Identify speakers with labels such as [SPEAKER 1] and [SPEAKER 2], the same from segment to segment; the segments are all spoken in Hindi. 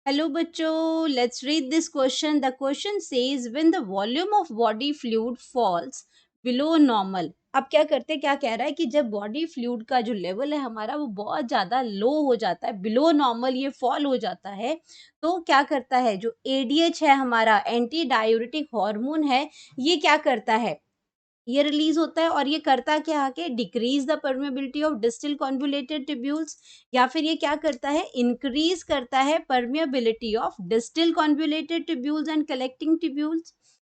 [SPEAKER 1] हेलो बच्चों, let's read this question. The question says when the volume of body fluid falls below normal. अब क्या करते हैं, क्या कह रहा है कि जब बॉडी फ्लूइड का जो लेवल है हमारा वो बहुत ज़्यादा लो हो जाता है, बिलो नॉर्मल ये फॉल हो जाता है, तो क्या करता है जो एडीएच है हमारा एंटी डायूरेटिक हार्मोन है, ये क्या करता है, ये रिलीज होता है और ये करता क्या है, decrease the permeability of distal convoluted tubules, या फिर ये क्या करता है, इंक्रीज करता है permeability of distal convoluted tubules and collecting tubules,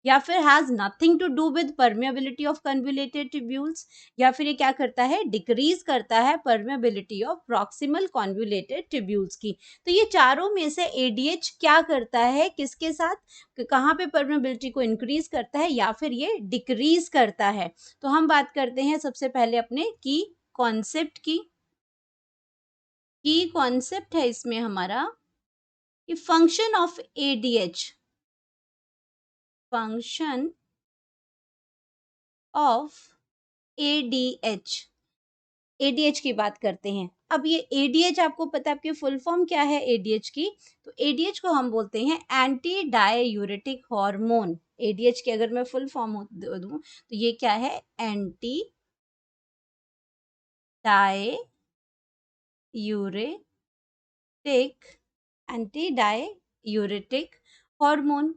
[SPEAKER 1] या फिर has nothing to do with permeability of convoluted tubules, या फिर ये क्या करता है, डिक्रीज करता है permeability of proximal convoluted tubules की. तो ये चारों में से एडीएच क्या करता है, किसके साथ, कहाँ पे परमेबिलिटी को इंक्रीज करता है या फिर ये डिक्रीज करता है. तो हम बात करते हैं सबसे पहले अपने कॉन्सेप्ट की कॉन्सेप्ट है इसमें हमारा कि function of ADH, function of ADH, ADH की बात करते हैं. अब ये एडीएच आपको पता है आपकी फुल फॉर्म क्या है एडीएच की, तो एडीएच को हम बोलते हैं एंटी डाययूरेटिक हार्मोन. एडीएच की अगर मैं फुल फॉर्म दूं तो ये क्या है, anti diuretic, anti diuretic hormone.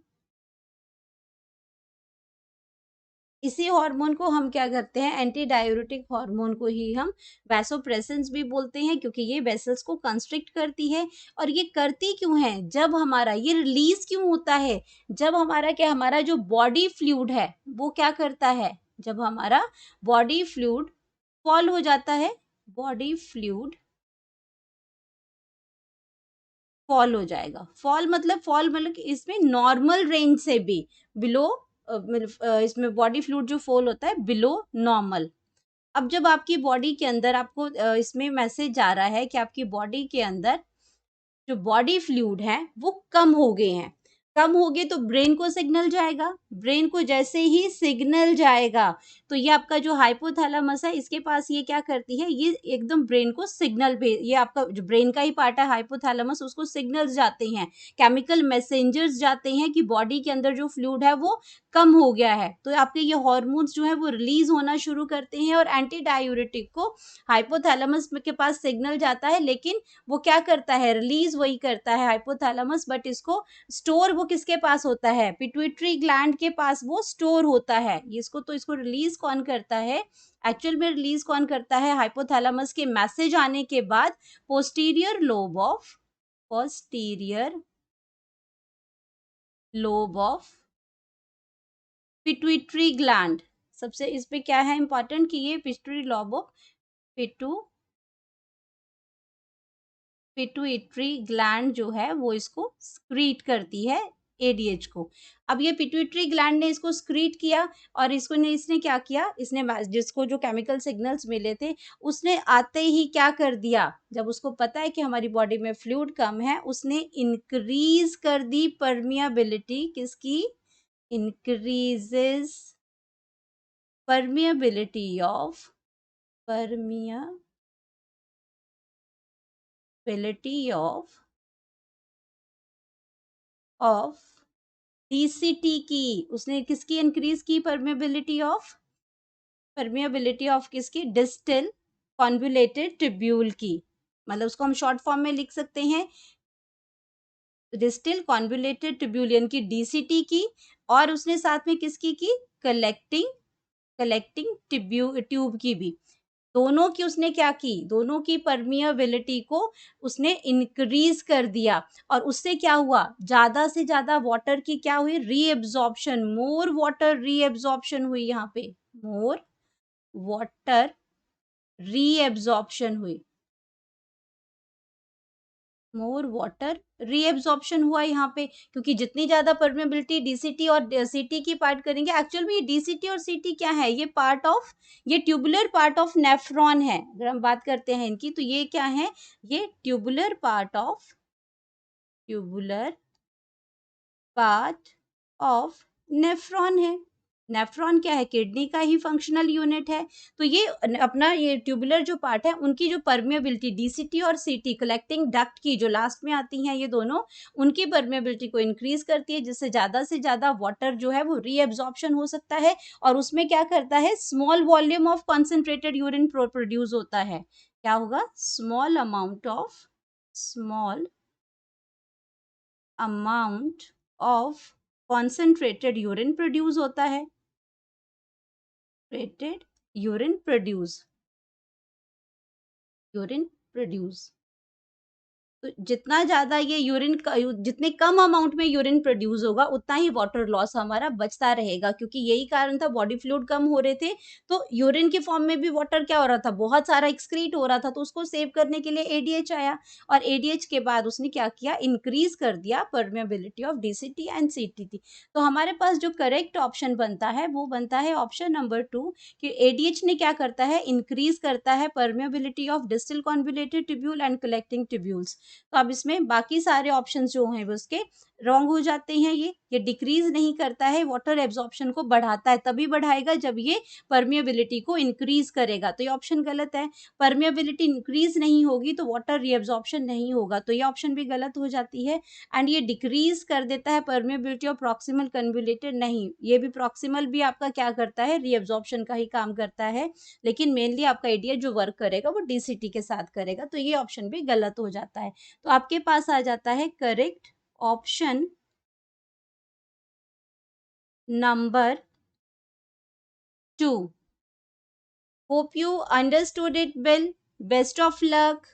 [SPEAKER 1] इसी हार्मोन को हम क्या करते हैं, एंटी डाययूरेटिक हार्मोन को ही हम वैसोप्रेसेंस भी बोलते हैं, क्योंकि ये वेसल्स को कंस्ट्रिक्ट करती है. और ये करती क्यों है, जब हमारा ये रिलीज क्यों होता है, जब हमारा क्या, हमारा जो बॉडी फ्लूइड है वो क्या करता है, जब हमारा बॉडी फ्लूइड फॉल हो जाता है, बॉडी फ्लूइड फॉल हो जाएगा. फॉल मतलब कि इसमें नॉर्मल रेंज से भी बिलो, इसमें बॉडी फ्लूइड जो फॉल होता है बिलो नॉर्मल. अब जब आपकी बॉडी के अंदर आपको इसमें मैसेज आ रहा है कि आपकी बॉडी के अंदर जो बॉडी फ्लूइड है वो कम हो गए हैं, कम हो गए तो ब्रेन को सिग्नल जाएगा. ब्रेन को जैसे ही सिग्नल जाएगा तो ये आपका जो हाइपोथैलेमस है इसके पास ये क्या करती है, ये एकदम ब्रेन को सिग्नल भेज, ये आपका जो ब्रेन का ही पार्ट है हाइपोथैलेमस, उसको सिग्नल्स जाते हैं, केमिकल मैसेंजर्स जाते हैं कि बॉडी के अंदर जो फ्लूइड है वो कम हो गया है. तो आपके ये हॉर्मोन्स जो है वो रिलीज होना शुरू करते हैं और एंटी डायूरेटिक को हाइपोथैलेमस के पास सिग्नल जाता है, लेकिन वो क्या करता है, रिलीज वही करता है हाइपोथैलेमस, बट इसको स्टोर वो किसके पास होता है, पिट्यूटरी ग्लैंड के पास वो स्टोर होता है. इसको तो इसको रिलीज कौन करता है, एक्चुअल में रिलीज कौन करता है, हाइपोथैलेमस के मैसेज आने के बाद posterior lobe of pituitary gland. सबसे इस पे क्या है इंपॉर्टेंट कि ये pituitary lobe of pituitary gland जो है वो इसको स्क्रीट करती है एडीएच को. अब ये पिट्यूटरी ग्लैंड ने इसको स्क्रीट किया और इसने क्या किया, इसने जिसको जो केमिकल सिग्नल्स मिले थे उसने आते ही क्या कर दिया, जब उसको पता है कि हमारी बॉडी में फ्लूइड कम है उसने इंक्रीज कर दी परमियाबिलिटी किसकी, increases permeability of permeability of DCT की, उसने किसकी इंक्रीज की, परमेबिलिटी ऑफ किसकी, डिस्टल कॉन्वुलेटेड ट्यूब्यूल की. मतलब उसको हम शॉर्ट फॉर्म में लिख सकते हैं डिस्टल कॉन्वुलेटेड ट्यूब्यूल यानी कि डीसीटी की, और उसने साथ में किसकी की, कलेक्टिंग कलेक्टिंग ट्यूब की भी. दोनों की उसने क्या की, दोनों की परमिएबिलिटी को उसने इंक्रीज कर दिया. और उससे क्या हुआ, ज्यादा से ज्यादा वाटर की क्या हुई, रीएब्जॉर्प्शन, मोर वाटर रीएब्जॉर्प्शन हुई, यहाँ पे मोर वाटर रीएब्जॉर्प्शन हुई, मोर वाटर रीएब्जॉर्प्शन हुआ यहाँ पे, क्योंकि जितनी ज्यादा परमेबिलिटी डीसीटी और सीटी की पार्ट करेंगे. एक्चुअल में ये डीसीटी और सीटी क्या है, ये पार्ट ऑफ, ये ट्यूबुलर पार्ट ऑफ नेफ्रॉन है. अगर हम बात करते हैं इनकी तो ये क्या है, ये ट्यूबुलर पार्ट ऑफ नेफ्रॉन है. नेफ्रॉन क्या है? किडनी का ही फंक्शनल यूनिट है। तो ये अपना ये ट्यूबुलर जो पार्ट है उनकी जो परमेबिलिटी डीसीटी और सीटी कलेक्टिंग डक्ट की जो लास्ट में आती हैं ये दोनों, उनकी परमेबिलिटी को इंक्रीज़ करती है जिससे ज़्यादा से ज़्यादा वाटर जो है वो रीअब्ज़ॉर्प्शन हो सकता है और उसमें क्या करता है small volume of concentrated urine produce होता है। क्या होगा? Small amount of concentrated urine produce होता है। Rated urine produce. तो जितना ज़्यादा ये यूरिन का जितने कम अमाउंट में यूरिन प्रोड्यूस होगा, उतना ही वाटर लॉस हमारा बचता रहेगा क्योंकि यही कारण था बॉडी फ्लूइड कम हो रहे थे, तो यूरिन के फॉर्म में भी वाटर क्या हो रहा था, बहुत सारा एक्सक्रीट हो रहा था, तो उसको सेव करने के लिए एडीएच आया और एडीएच के बाद उसने क्या किया, इंक्रीज़ कर दिया permeability of DCT and CTT. तो हमारे पास जो करेक्ट ऑप्शन बनता है, वो बनता है ऑप्शन नंबर 2 कि एडीएच ने क्या करता है, इंक्रीज़ करता है permeability of distal convoluted tubule and collecting tubules. तो अब इसमें बाकी सारे ऑप्शंस जो हैं वो उसके रॉन्ग हो जाते हैं ये डिक्रीज़ नहीं करता है, वाटर एब्ज़ॉर्प्शन को बढ़ाता है, तभी बढ़ाएगा जब ये परमिएबिलिटी को इंक्रीज़ करेगा, तो ये ऑप्शन गलत है। परमिएबिलिटी इंक्रीज़ नहीं होगी तो वाटर रीअब्ज़ॉर्प्शन नहीं होगा, तो ये ऑप्शन भी गलत हो जाती है एंड ये डिक्रीज़ कर देता है परमिएबिलिटी ऑफ प्रॉक्सिमल कन्वोल्यूटेड नहीं, ये भी प्रॉक्सिमल भी आपका क्या करता है, रीअब्ज़ॉर्प्शन का ही काम करता है, लेकिन मेनली आपका एडीएच जो वर्क करेगा वो डीसीटी के साथ करेगा, तो ये ऑप्शन भी गलत हो जाता है। तो आपके पास आ जाता है correct option number 2। Hope you understood it well. Best of luck.